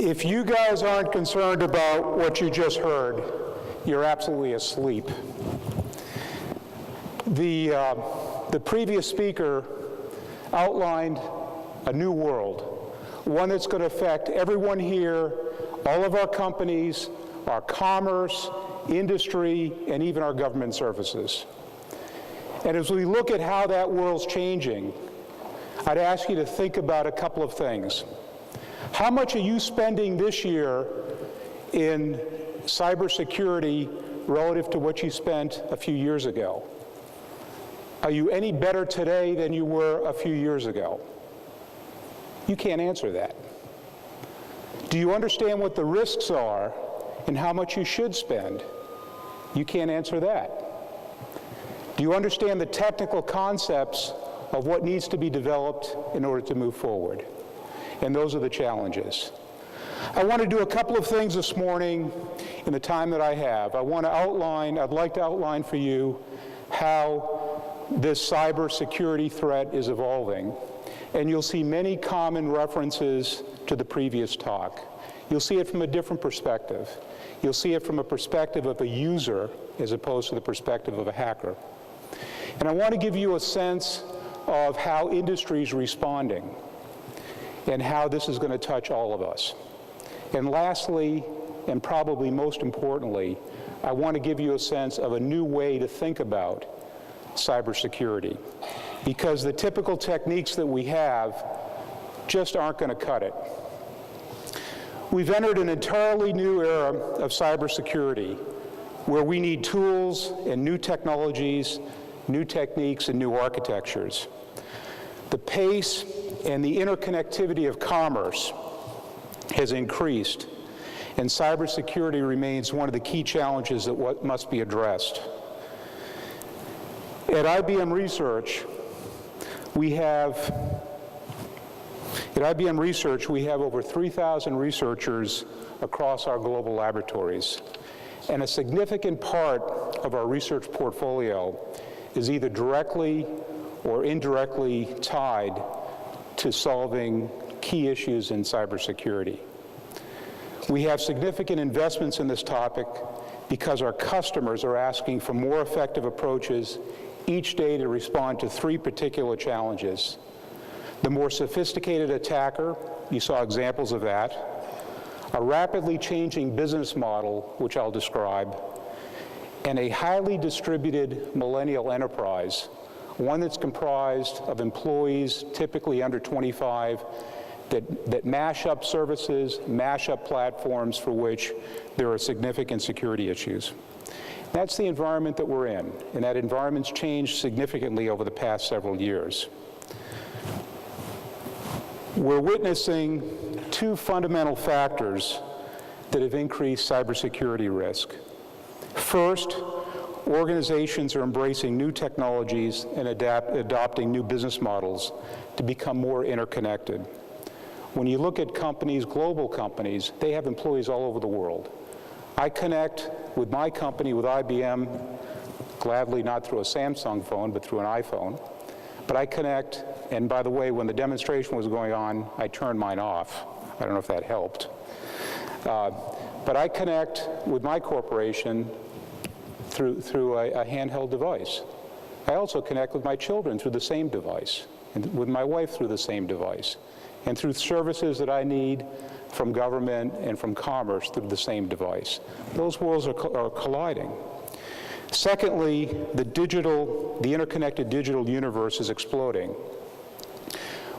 If you guys aren't concerned about what you just heard, you're absolutely asleep. The previous speaker outlined a new world, one that's going to affect everyone here, all of our companies, our commerce, industry, and even our government services. And as we look at how that world's changing, I'd ask you to think about a couple of things. How much are you spending this year in cybersecurity relative to what you spent a few years ago? Are you any better today than you were a few years ago? You can't answer that. Do you understand what the risks are and how much you should spend? You can't answer that. Do you understand the technical concepts of what needs to be developed in order to move forward? And those are the challenges. I want to do a couple of things this morning in the time that I have. I'd like to outline for you how this cybersecurity threat is evolving. And you'll see many common references to the previous talk. You'll see it from a different perspective. You'll see it from a perspective of a user as opposed to the perspective of a hacker. And I want to give you a sense of how industry is responding and how this is going to touch all of us. And lastly, and probably most importantly, I want to give you a sense of a new way to think about cybersecurity, because the typical techniques that we have just aren't going to cut it. We've entered an entirely new era of cybersecurity where we need tools and new technologies, new techniques, and new architectures. The pace and the interconnectivity of commerce has increased, and cybersecurity remains one of the key challenges that must be addressed. At IBM Research, we have over 3,000 researchers across our global laboratories, and a significant part of our research portfolio is either directly or indirectly tied to solving key issues in cybersecurity. We have significant investments in this topic because our customers are asking for more effective approaches each day to respond to three particular challenges. The more sophisticated attacker, you saw examples of that, a rapidly changing business model, which I'll describe, and a highly distributed millennial enterprise, one that's comprised of employees typically under 25 that mash up services, mash up platforms for which there are significant security issues. That's the environment that we're in, and that environment's changed significantly over the past several years. We're witnessing two fundamental factors that have increased cybersecurity risk. First, organizations are embracing new technologies and adopting new business models to become more interconnected. When you look at companies, global companies, they have employees all over the world. I connect with my company, with IBM, gladly not through a Samsung phone, but through an iPhone. But I connect, and by the way, when the demonstration was going on, I turned mine off. I don't know if that helped. But I connect with my corporation through a handheld device. I also connect with my children through the same device, and with my wife through the same device, and through services that I need from government and from commerce through the same device. Those worlds are colliding. Secondly, the interconnected digital universe is exploding.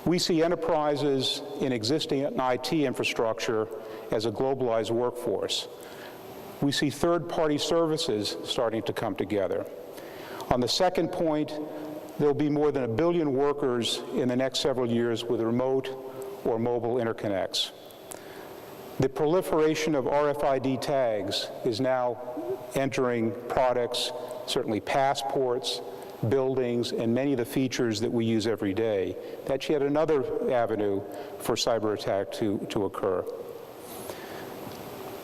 We see enterprises in existing IT infrastructure as a globalized workforce. We see third-party services starting to come together. On the second point, there'll be more than 1 billion workers in the next several years with remote or mobile interconnects. The proliferation of RFID tags is now entering products, certainly passports, buildings, and many of the features that we use every day. That's yet another avenue for cyber attack to occur.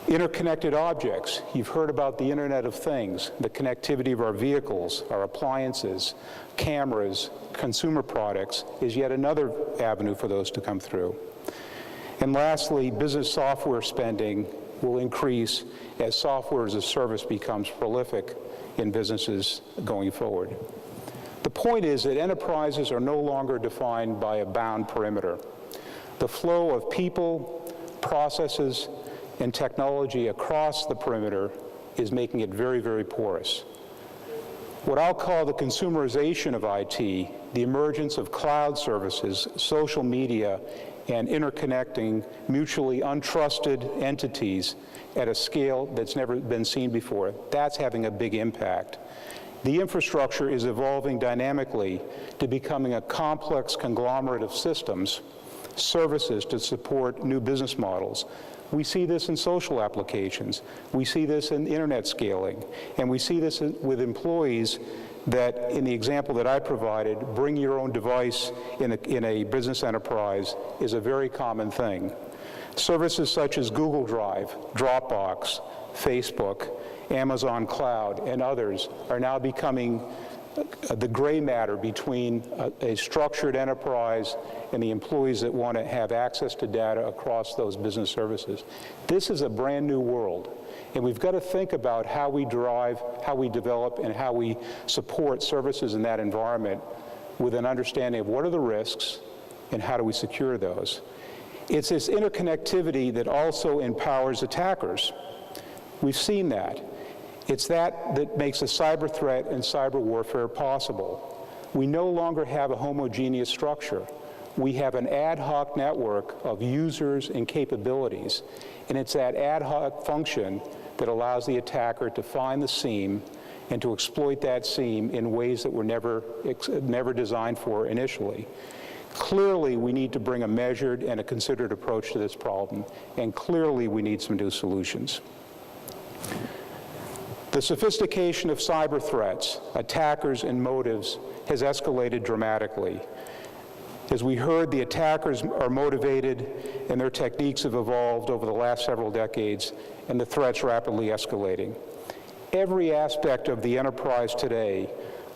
Interconnected objects. You've heard about the Internet of Things, the connectivity of our vehicles, our appliances, cameras, consumer products is yet another avenue for those to come through. And lastly, business software spending will increase as software as a service becomes prolific in businesses going forward. The point is that enterprises are no longer defined by a bound perimeter. The flow of people, processes, and technology across the perimeter is making it very, very porous. What I'll call the consumerization of IT, the emergence of cloud services, social media, and interconnecting mutually untrusted entities at a scale that's never been seen before, that's having a big impact. The infrastructure is evolving dynamically to becoming a complex conglomerate of systems, services to support new business models. We see this in social applications. We see this in internet scaling. And we see this with employees that, in the example that I provided, bring your own device in a business enterprise is a very common thing. Services such as Google Drive, Dropbox, Facebook, Amazon Cloud, and others are now becoming the gray matter between a structured enterprise and the employees that want to have access to data across those business services. This is a brand new world, and we've got to think about how we drive, how we develop, and how we support services in that environment with an understanding of what are the risks and how do we secure those. It's this interconnectivity that also empowers attackers. We've seen that. It's that makes a cyber threat and cyber warfare possible. We no longer have a homogeneous structure. We have an ad hoc network of users and capabilities, and it's that ad hoc function that allows the attacker to find the seam and to exploit that seam in ways that were never designed for initially. Clearly, we need to bring a measured and a considered approach to this problem, and clearly we need some new solutions. The sophistication of cyber threats, attackers, and motives has escalated dramatically. As we heard, the attackers are motivated and their techniques have evolved over the last several decades, and the threat's rapidly escalating. Every aspect of the enterprise today,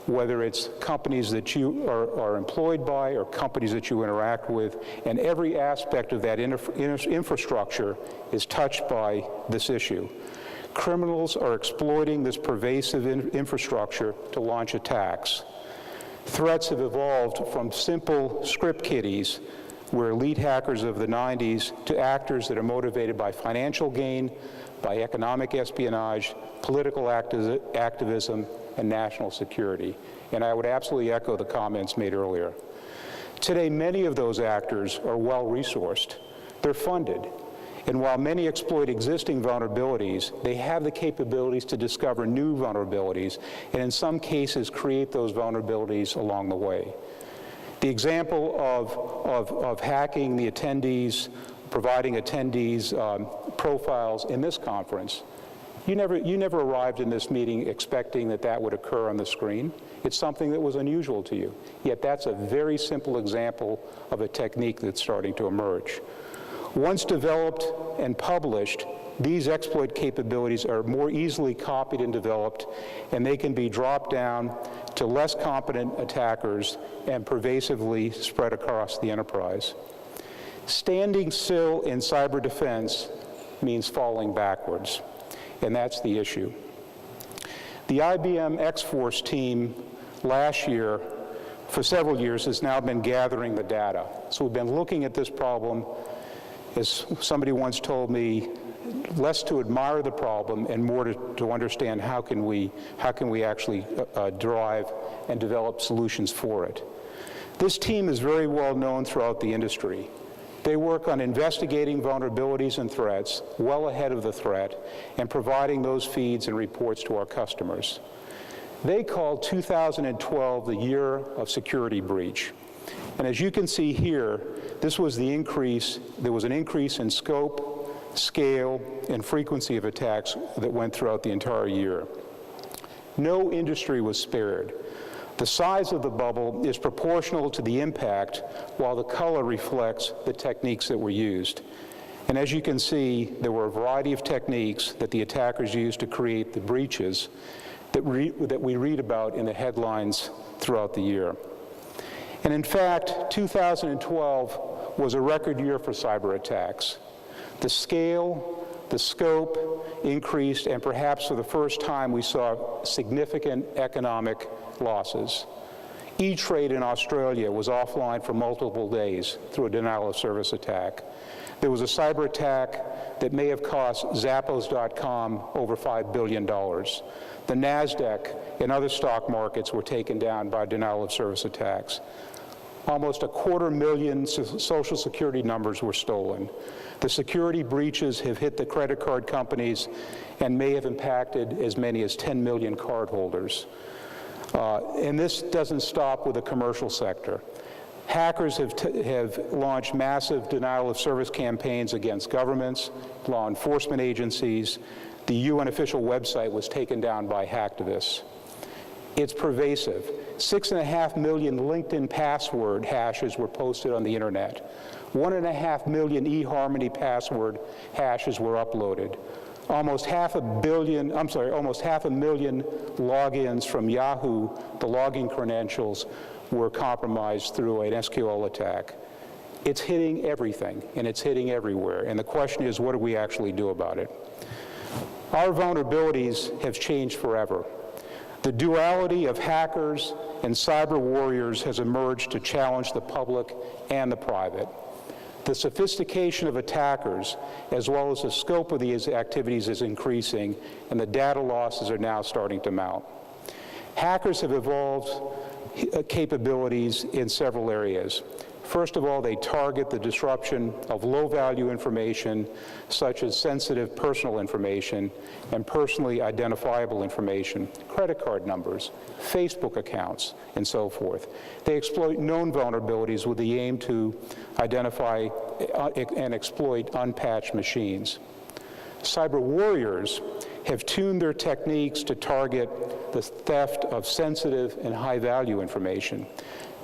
whether it's companies that you are employed by or companies that you interact with, and every aspect of that infrastructure is touched by this issue. Criminals are exploiting this pervasive infrastructure to launch attacks. Threats have evolved from simple script kiddies, where elite hackers of the 90s, to actors that are motivated by financial gain, by economic espionage, political activism, and national security. And I would absolutely echo the comments made earlier. Today, many of those actors are well-resourced. They're funded. And while many exploit existing vulnerabilities, they have the capabilities to discover new vulnerabilities, and in some cases create those vulnerabilities along the way. The example of hacking the attendees, providing attendees profiles in this conference, you never arrived in this meeting expecting that would occur on the screen. It's something that was unusual to you. Yet that's a very simple example of a technique that's starting to emerge. Once developed and published, these exploit capabilities are more easily copied and developed, and they can be dropped down to less competent attackers and pervasively spread across the enterprise. Standing still in cyber defense means falling backwards, and that's the issue. The IBM X-Force team last year, for several years, has now been gathering the data. So we've been looking at this problem, as somebody once told me, less to admire the problem and more to understand how can we actually derive and develop solutions for it. This team is very well known throughout the industry. They work on investigating vulnerabilities and threats well ahead of the threat and providing those feeds and reports to our customers. They called 2012 the year of security breach. And as you can see here, this was the increase. There was an increase in scope, scale, and frequency of attacks that went throughout the entire year. No industry was spared. The size of the bubble is proportional to the impact, while the color reflects the techniques that were used. And as you can see, there were a variety of techniques that the attackers used to create the breaches that we read about in the headlines throughout the year. And in fact, 2012 was a record year for cyber attacks. The scale, the scope increased, and perhaps for the first time we saw significant economic losses. E-Trade in Australia was offline for multiple days through a denial-of-service attack. There was a cyber attack that may have cost Zappos.com over $5 billion. The NASDAQ and other stock markets were taken down by denial-of-service attacks. Almost 250,000 Social Security numbers were stolen. The security breaches have hit the credit card companies and may have impacted as many as 10 million cardholders. And this doesn't stop with the commercial sector. Hackers have launched massive denial-of-service campaigns against governments, law enforcement agencies. The UN official website was taken down by hacktivists. It's pervasive. 6.5 million LinkedIn password hashes were posted on the internet. 1.5 million eHarmony password hashes were uploaded. Almost half a million logins from Yahoo, the login credentials, were compromised through an SQL attack. It's hitting everything, and it's hitting everywhere. And the question is, what do we actually do about it? Our vulnerabilities have changed forever. The duality of hackers and cyber warriors has emerged to challenge the public and the private. The sophistication of attackers, as well as the scope of these activities, is increasing, and the data losses are now starting to mount. Hackers have evolved capabilities in several areas. First of all, they target the disruption of low-value information, such as sensitive personal information and personally identifiable information, credit card numbers, Facebook accounts, and so forth. They exploit known vulnerabilities with the aim to identify and exploit unpatched machines. Cyber warriors have tuned their techniques to target the theft of sensitive and high-value information.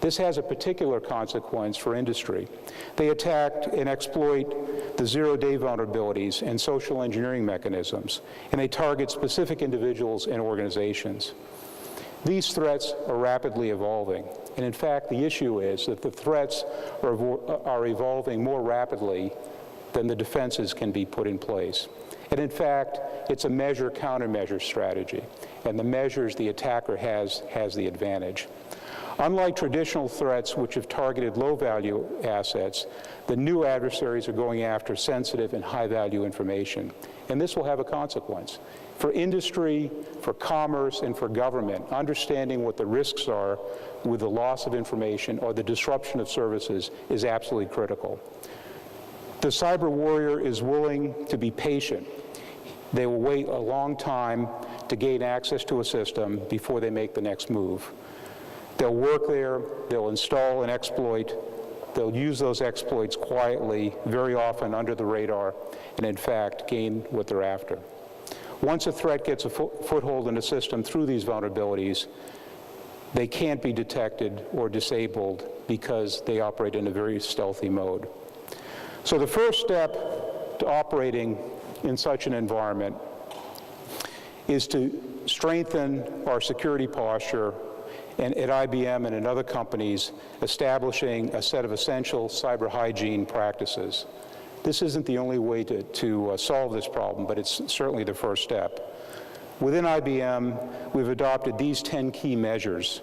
This has a particular consequence for industry. They attack and exploit the zero-day vulnerabilities and social engineering mechanisms, and they target specific individuals and organizations. These threats are rapidly evolving, and in fact, the issue is that the threats are evolving more rapidly than the defenses can be put in place. And in fact, it's a measure-countermeasure strategy, and the measures the attacker has the advantage. Unlike traditional threats which have targeted low-value assets, the new adversaries are going after sensitive and high-value information. And this will have a consequence. For industry, for commerce, and for government, understanding what the risks are with the loss of information or the disruption of services is absolutely critical. The cyber warrior is willing to be patient. They will wait a long time to gain access to a system before they make the next move. They'll work there, they'll install an exploit, they'll use those exploits quietly, very often under the radar, and in fact gain what they're after. Once a threat gets a foothold in a system through these vulnerabilities, they can't be detected or disabled because they operate in a very stealthy mode. So the first step to operating in such an environment is to strengthen our security posture, and at IBM and in other companies, establishing a set of essential cyber hygiene practices. This isn't the only way to solve this problem, but it's certainly the first step. Within IBM, we've adopted these 10 key measures,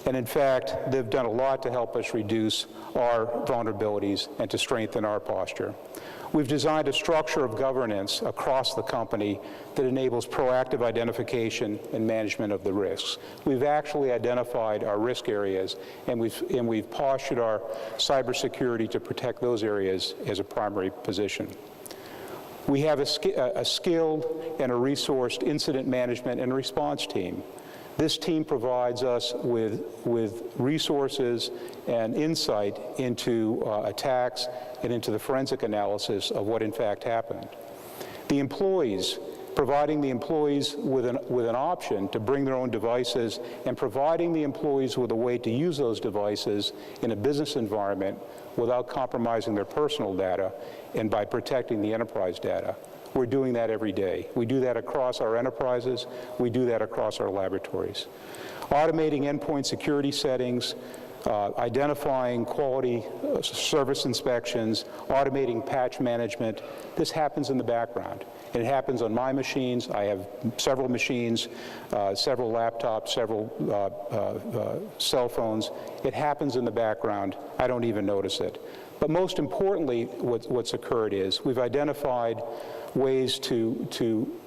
and in fact, they've done a lot to help us reduce our vulnerabilities and to strengthen our posture. We've designed a structure of governance across the company that enables proactive identification and management of the risks. We've actually identified our risk areas, and we've postured our cybersecurity to protect those areas as a primary position. We have a skilled and a resourced incident management and response team. This team provides us with resources and insight into attacks and into the forensic analysis of what in fact happened. The employees, providing the employees with an option to bring their own devices and providing the employees with a way to use those devices in a business environment without compromising their personal data and by protecting the enterprise data. We're doing that every day. We do that across our enterprises. We do that across our laboratories. Automating endpoint security settings, identifying quality service inspections, automating patch management. This happens in the background. And it happens on my machines. I have several machines, several laptops, several cell phones. It happens in the background. I don't even notice it. But most importantly, what's occurred is we've identified ways to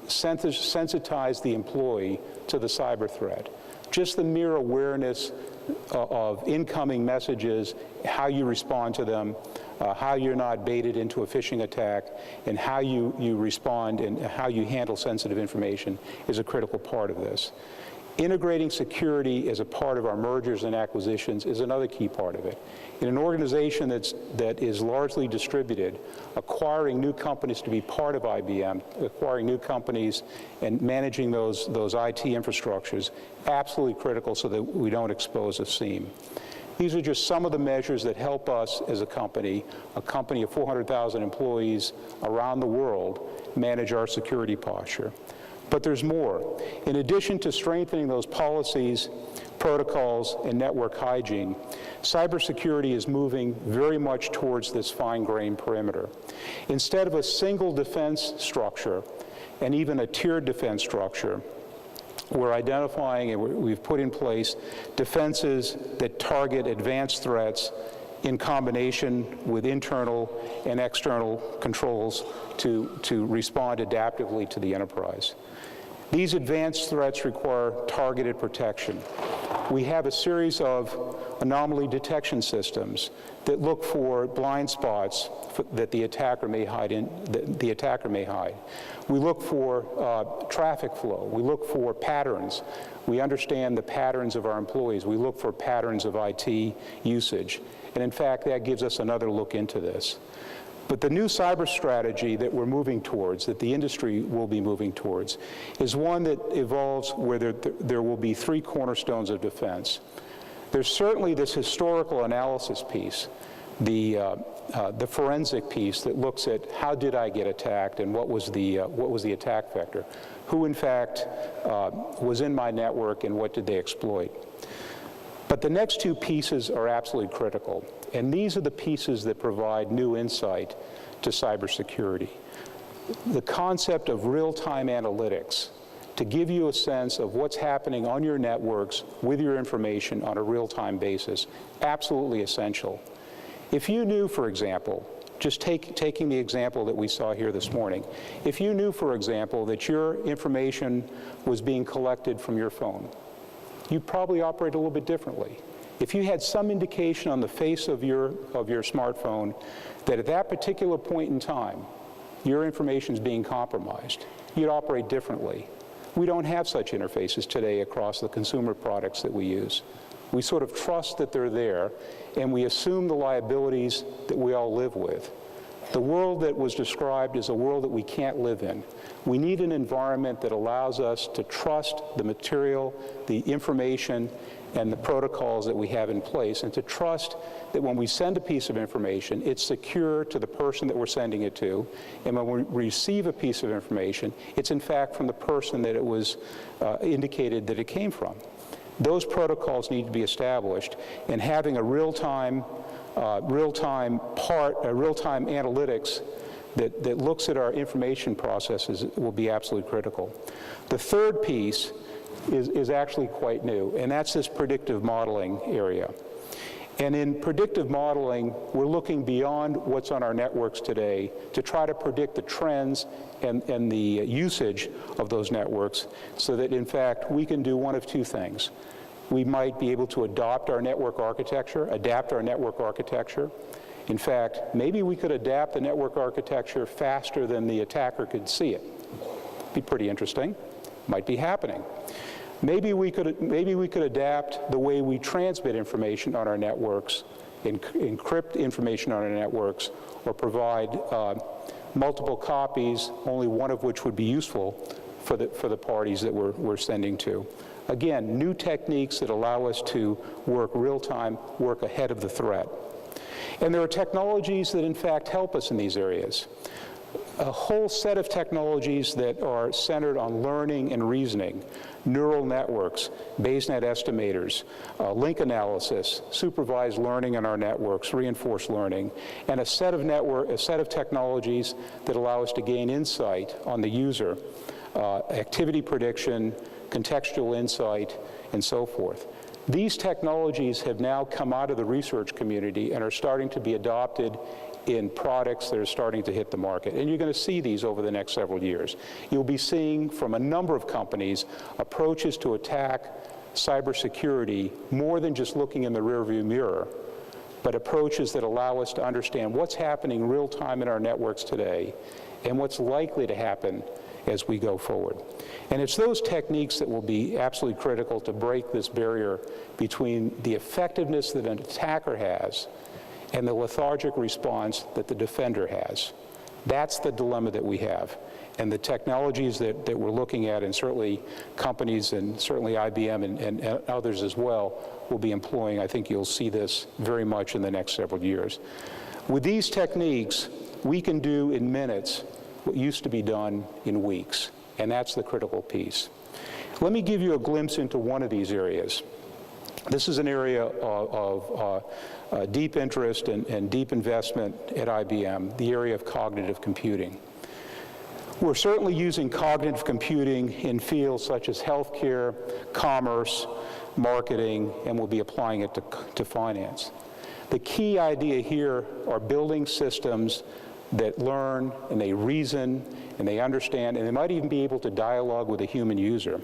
sensitize the employee to the cyber threat. Just the mere awareness of incoming messages, how you respond to them, how you're not baited into a phishing attack, and how you respond and how you handle sensitive information is a critical part of this. Integrating security as a part of our mergers and acquisitions is another key part of it. In an organization that is largely distributed, acquiring new companies to be part of IBM, acquiring new companies and managing those IT infrastructures, absolutely critical so that we don't expose a seam. These are just some of the measures that help us as a company of 400,000 employees around the world, manage our security posture. But there's more. In addition to strengthening those policies, protocols, and network hygiene, cybersecurity is moving very much towards this fine-grained perimeter. Instead of a single defense structure, and even a tiered defense structure, we're identifying and we've put in place defenses that target advanced threats in combination with internal and external controls to respond adaptively to the enterprise. These advanced threats require targeted protection. We have a series of anomaly detection systems that look for blind spots that the attacker may hide. We look for traffic flow. We look for patterns. We understand the patterns of our employees. We look for patterns of IT usage. And in fact, that gives us another look into this. But the new cyber strategy that we're moving towards, that the industry will be moving towards, is one that evolves where there will be three cornerstones of defense. There's certainly this historical analysis piece, the forensic piece that looks at how did I get attacked and what was the attack vector, who in fact was in my network and what did they exploit. But the next two pieces are absolutely critical, and these are the pieces that provide new insight to cybersecurity. The concept of real-time analytics to give you a sense of what's happening on your networks with your information on a real-time basis, absolutely essential. If you knew, for example, just taking the example that we saw here this morning, if you knew, for example, that your information was being collected from your phone, you'd probably operate a little bit differently. If you had some indication on the face of your smartphone that at that particular point in time, your information is being compromised, you'd operate differently. We don't have such interfaces today across the consumer products that we use. We sort of trust that they're there, and we assume the liabilities that we all live with. The world that was described is a world that we can't live in. We need an environment that allows us to trust the material, the information, and the protocols that we have in place, and to trust that when we send a piece of information, it's secure to the person that we're sending it to, and when we receive a piece of information, it's in fact from the person that it was indicated that it came from. Those protocols need to be established, and having a real-time analytics that looks at our information processes will be absolutely critical. The third piece is actually quite new, and that's this predictive modeling area. And in predictive modeling, we're looking beyond what's on our networks today to try to predict the trends and the usage of those networks so that, in fact, we can do one of two things. We might be able to adapt our network architecture. In fact, maybe we could adapt the network architecture faster than the attacker could see it. Be pretty interesting. Might be happening. Maybe we could adapt the way we transmit information on our networks, encrypt information on our networks, or provide multiple copies, only one of which would be useful for the parties that we're sending to. Again, new techniques that allow us to work real-time, work ahead of the threat. And there are technologies that in fact help us in these areas. a whole set of technologies that are centered on learning and reasoning, neural networks, BaseNet estimators, link analysis, supervised learning in our networks, reinforced learning, and a set of technologies that allow us to gain insight on the user, activity prediction, contextual insight, and so forth. These technologies have now come out of the research community and are starting to be adopted in products that are starting to hit the market. And you're going to see these over the next several years. You'll be seeing from a number of companies approaches to attack cybersecurity more than just looking in the rearview mirror, but approaches that allow us to understand what's happening real time in our networks today and what's likely to happen as we go forward. And it's those techniques that will be absolutely critical to break this barrier between the effectiveness that an attacker has and the lethargic response that the defender has. That's the dilemma that we have. And the technologies that we're looking at, and certainly companies and certainly IBM and others as well, will be employing, I think you'll see this very much in the next several years. With these techniques, we can do in minutes what used to be done in weeks, and that's the critical piece. Let me give you a glimpse into one of these areas. This is an area of deep interest and deep investment at IBM, the area of cognitive computing. We're certainly using cognitive computing in fields such as healthcare, commerce, marketing, and we'll be applying it to finance. The key idea here are building systems that learn and they reason and they understand, and they might even be able to dialogue with a human user.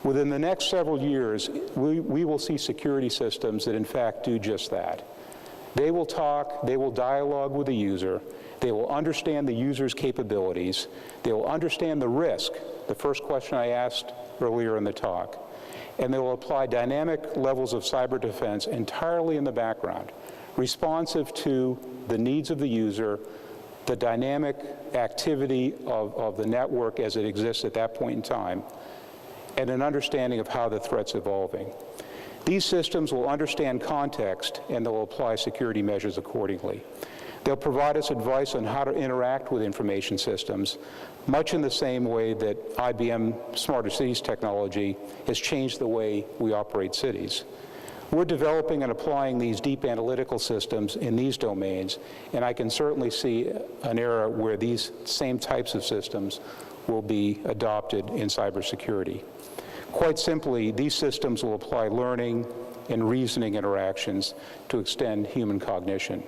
Within the next several years, we will see security systems that in fact do just that. They will talk, they will dialogue with the user, they will understand the user's capabilities, they will understand the risk, the first question I asked earlier in the talk, and they will apply dynamic levels of cyber defense entirely in the background, responsive to the needs of the user, the dynamic activity of the network as it exists at that point in time, and an understanding of how the threat's evolving. These systems will understand context and they'll apply security measures accordingly. They'll provide us advice on how to interact with information systems, much in the same way that IBM Smarter Cities technology has changed the way we operate cities. We're developing and applying these deep analytical systems in these domains, and I can certainly see an era where these same types of systems will be adopted in cybersecurity. Quite simply, these systems will apply learning and reasoning interactions to extend human cognition.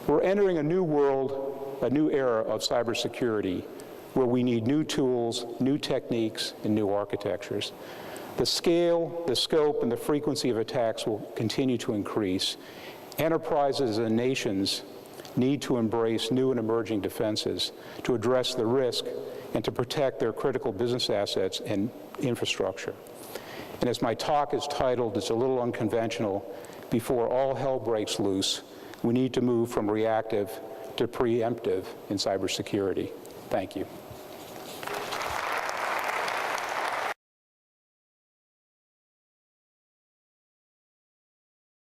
We're entering a new world, a new era of cybersecurity, where we need new tools, new techniques, and new architectures. The scale, the scope, and the frequency of attacks will continue to increase. Enterprises and nations need to embrace new and emerging defenses to address the risk and to protect their critical business assets and infrastructure. And as my talk is titled, it's a little unconventional, before all hell breaks loose, we need to move from reactive to preemptive in cybersecurity. Thank you.